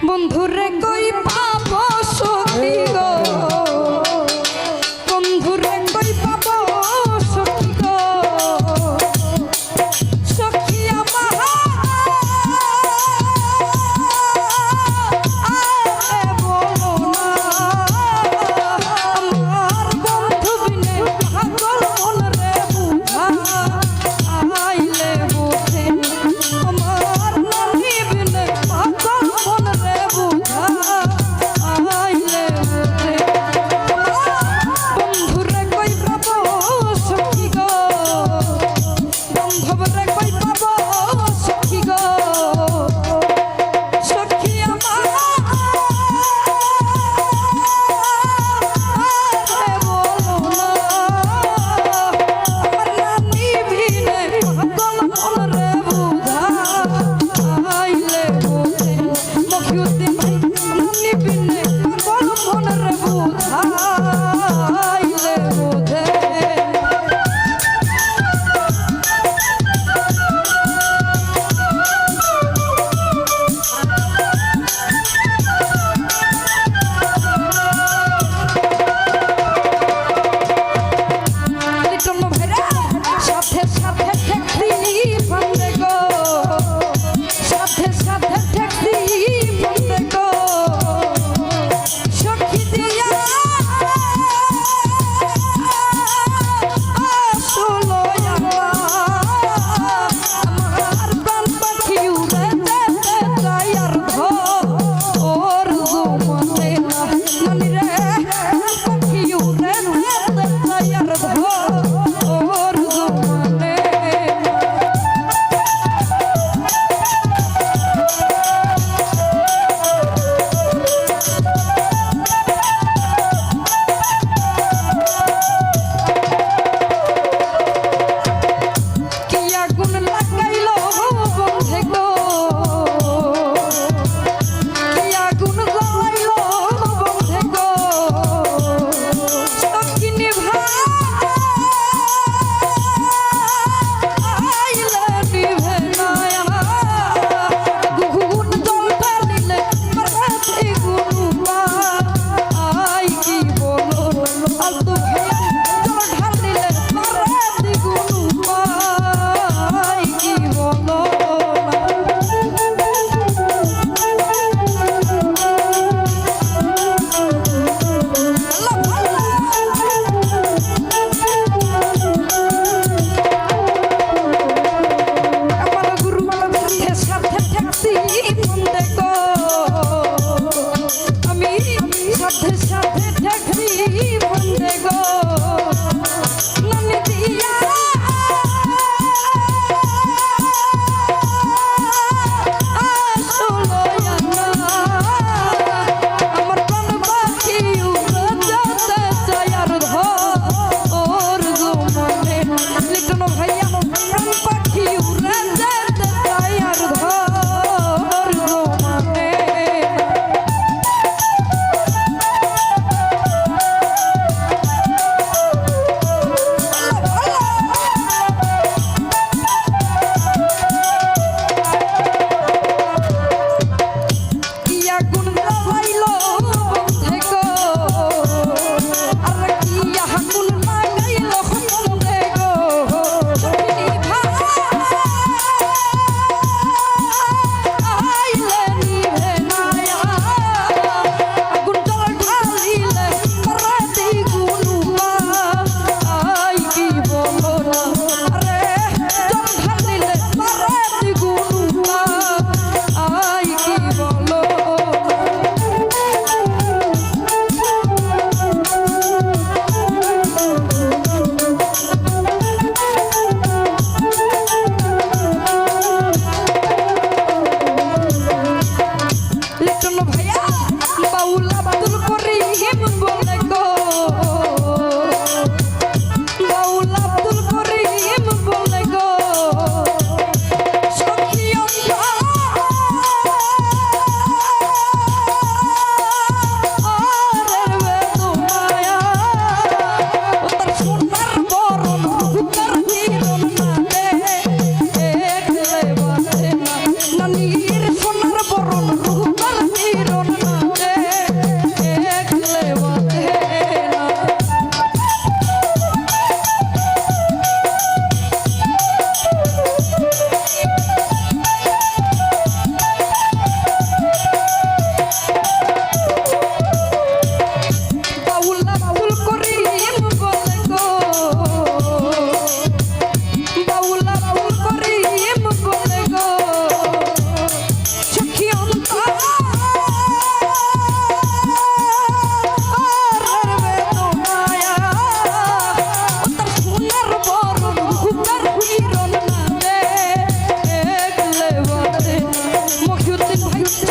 বন্ধুরে কই পাবো সখী গো, বন্ধুরে কই পাবো সখী গো, সখী আমার বলো না, আমার বন্ধু বিনে পাগল মন রে বুঝা আইলে বোঝে, আমার নানি বিনে পাগল মন রে বুঝা আইলে বোঝে, বন্ধুরে কই পাবো সখী গো, বন্ধুরে কই পাবো সখী গো, সখী আমার বলো না, আমার নানি বিনে পাগল মন রে বুঝা আইলে বোঝে, মফিউদ্দিন ভাই নানি বিনে পাগল মন রে বুঝা আইলে বোঝে। লিটন ভাইরা সাথে সাথে ট্যাক্সি বন্ধে গো, সাথে সাথে ট্যাক্সি বন্ধে গো, সখী দিয়া আসলো আমার প্রাণ পাখি উড়ে যেতে চাই আর ওর জুমনে নানি রে, পাখি উড়ে যেতে চাই আর ওর জুমনে। কি আগুন লাগাইলো বন্ধে গো, কি আগুন জ্বালাইলো বন্ধে গো, সখী নিভাইলে নিভে না, গুণ জল ঢালিলে মারাঠি গুরুবা আই কি বলো, আলতু ভাইয়া জল ঢালিলে মারাঠি গুরুবা আই কি বলো না।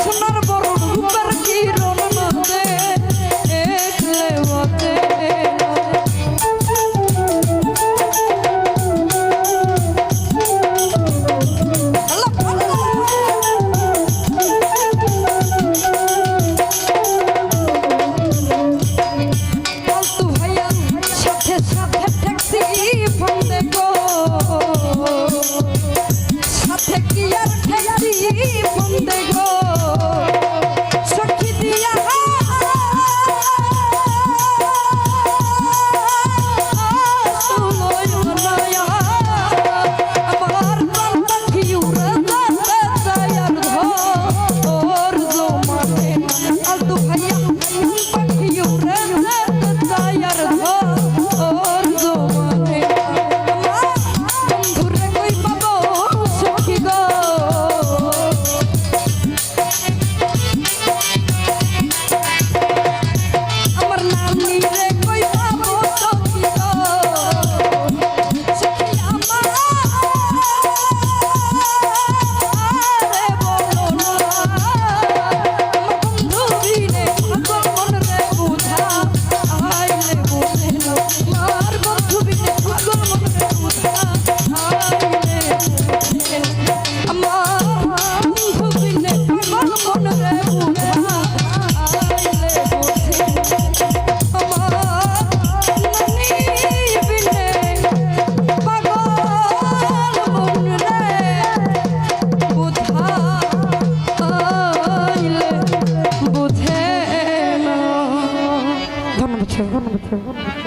সোনার বড় রূপের কিরণ নদে একলে বদে ফালতু ভাইয়া সাথে সাথে ট্যাক্সি ফোন গো সাথে কি আর ট্যাক্সি ফোন গো সখী দিয়া আমার প্রাণ পাখি উড়ে যায়ার ধর জমানে আলতু ভাইয়া পাখি উড়ে যায়ার ধর জমানে বন্ধুরে কই পাবো সখী গো আমার নানি রে কই পাবো সখী গো সখী আমার আরে বলো না আমার বন্ধু বিনে পাগল মন রে বুঝা আইলে বুঝে না আমার বন্ধু বিনে পাগল মন রে বুঝা আইলে বুঝে না আমার বন্ধু বিনে পাগল মন রে বুঝা আইলে বুঝে না আমার নানি বিনে পাগল মন রে বুঝা আইলে বুঝে না ধন্যবাদ।